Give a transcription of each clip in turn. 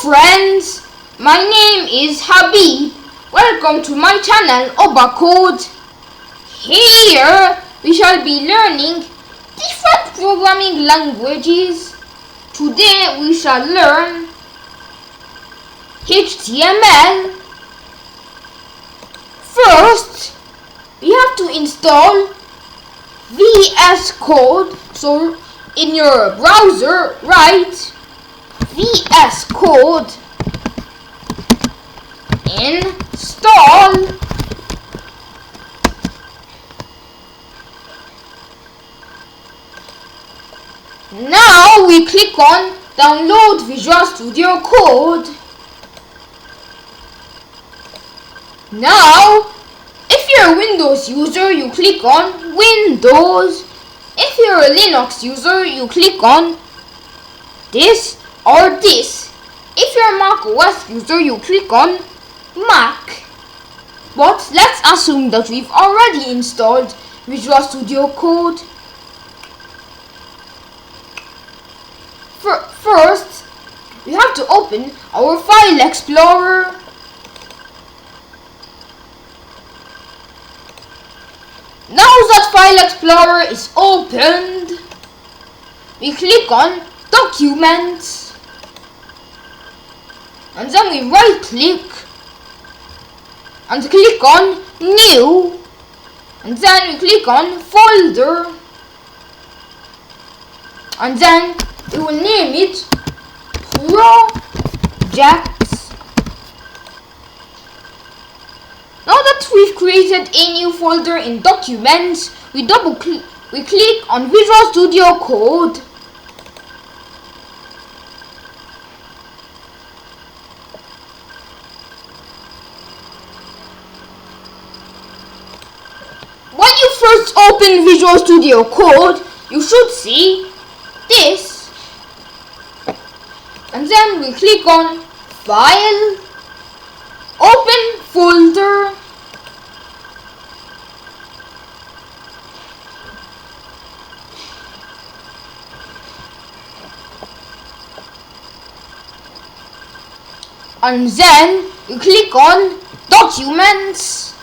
friends, my name is Habib. Welcome to my channel ObaCode. Here we shall be learning different programming languages. Today we shall learn HTML. First, we have to install VS Code. So in your browser, write VS Code, install. Now we click on download Visual Studio Code. Now, if you're a Windows user, you click on Windows. If you're a Linux user, you click on this or this. If you're a Mac OS user, you click on Mac. But let's assume that we've already installed Visual Studio Code. First, we have to open our File Explorer. Now that File Explorer is opened, we click on Documents, and then we right click and click on New, and then we click on Folder, and then we will name it Projects. Now that we've created a new folder in Documents, we click on Visual Studio Code. When you first open Visual Studio Code, you should see this. And then we click on File, Open Folder, and then you click on Documents,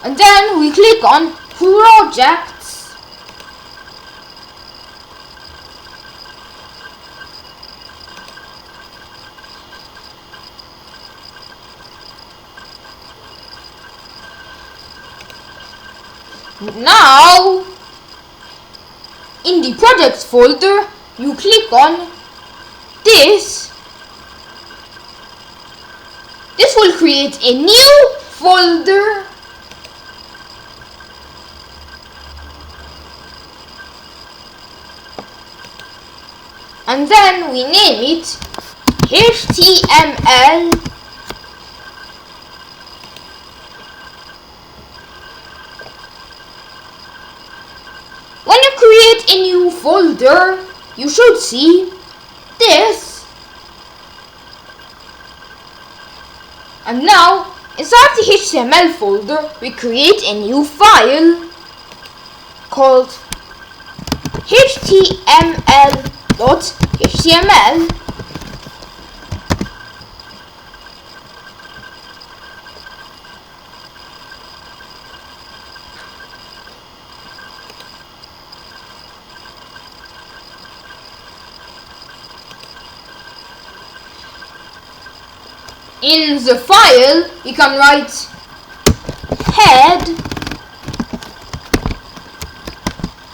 and then we click on Projects. Now, in the Projects folder, you click on this. This will create a new folder. And then we name it HTML. When you create a new folder, you should see this. And now, inside the HTML folder, we create a new file called html.html. In the file, you can write head,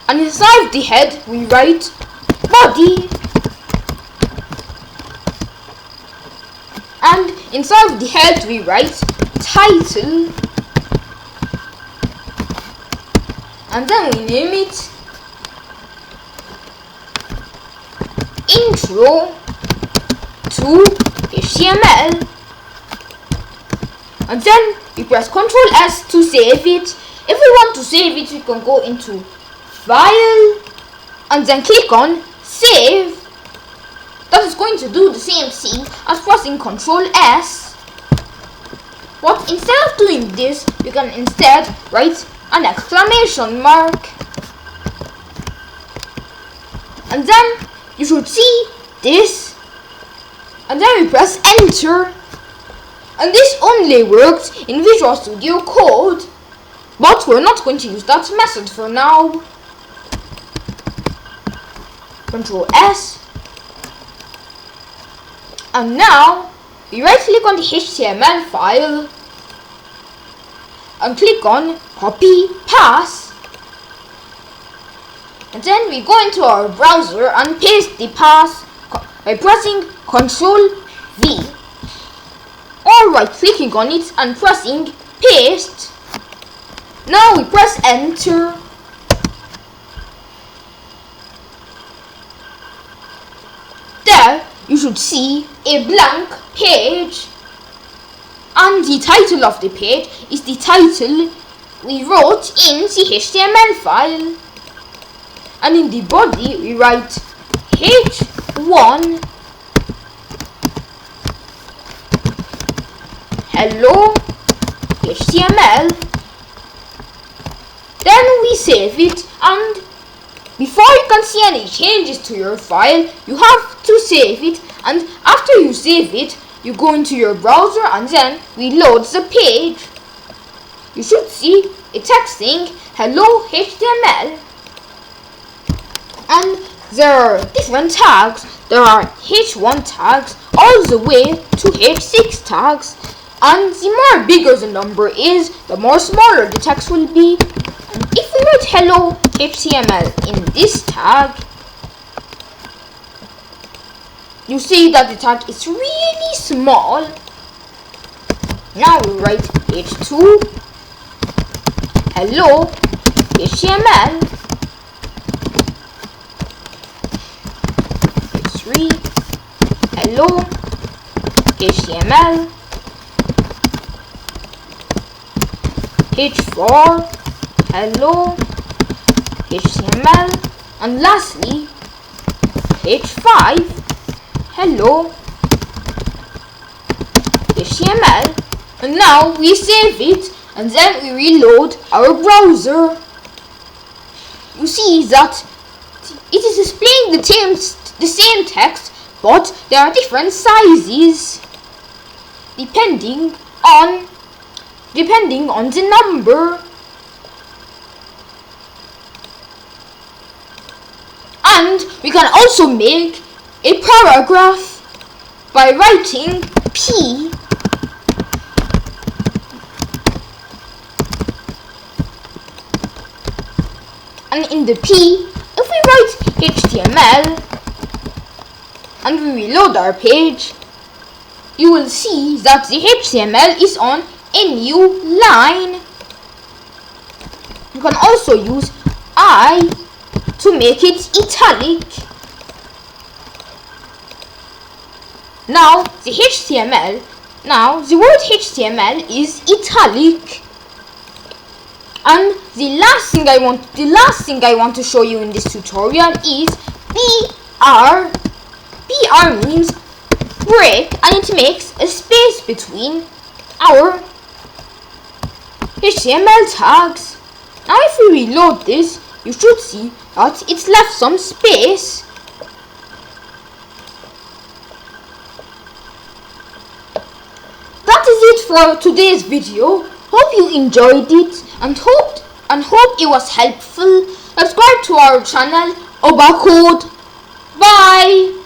and inside the head we write body, and inside the head we write title, and then we name it Intro to HTML. And then we press Ctrl S to save it. If we want to save it, we can go into File and then click on Save. That is going to do the same thing as pressing Ctrl S. But instead of doing this, you can instead write an exclamation mark. And then you should see this and then we press enter. And this only works in Visual Studio Code, but we're not going to use that method for now. Control S. And now we right click on the HTML file and click on copy path. And then we go into our browser and paste the path by pressing Ctrl V, or right clicking on it and pressing paste. Now we press enter. There you should see a blank page, and the title of the page is the title we wrote in the HTML file. And in the body we write H1 hello HTML. Then we save it, and before you can see any changes to your file, you have to save it, and after you save it, you go into your browser and then reload the page. You should see a text saying hello HTML. And there are different tags. There are H1 tags all the way to H6 tags, and the more bigger the number is, the more smaller the text will be. And if we write hello HTML in this tag, you see that the tag is really small. Now we write H2 hello HTML, H3 hello HTML, H4 hello HTML, and lastly H5 hello HTML. And now we save it, and then we reload our browser. You see that it is displaying the same text, but there are different sizes depending on the number. And we can also make a paragraph by writing P. And in the P, if we write HTML and we reload our page, you will see that the HTML is on a new line. You can also use I to make it italic. Now the word HTML is italic. And the last thing I want to show you in this tutorial is BR. BR means break, and it makes a space between our HTML tags. Now if we reload this, you should see that it's left some space. That is it for today's video. Hope you enjoyed it and hope it was helpful. Subscribe to our channel ObaCode. Bye.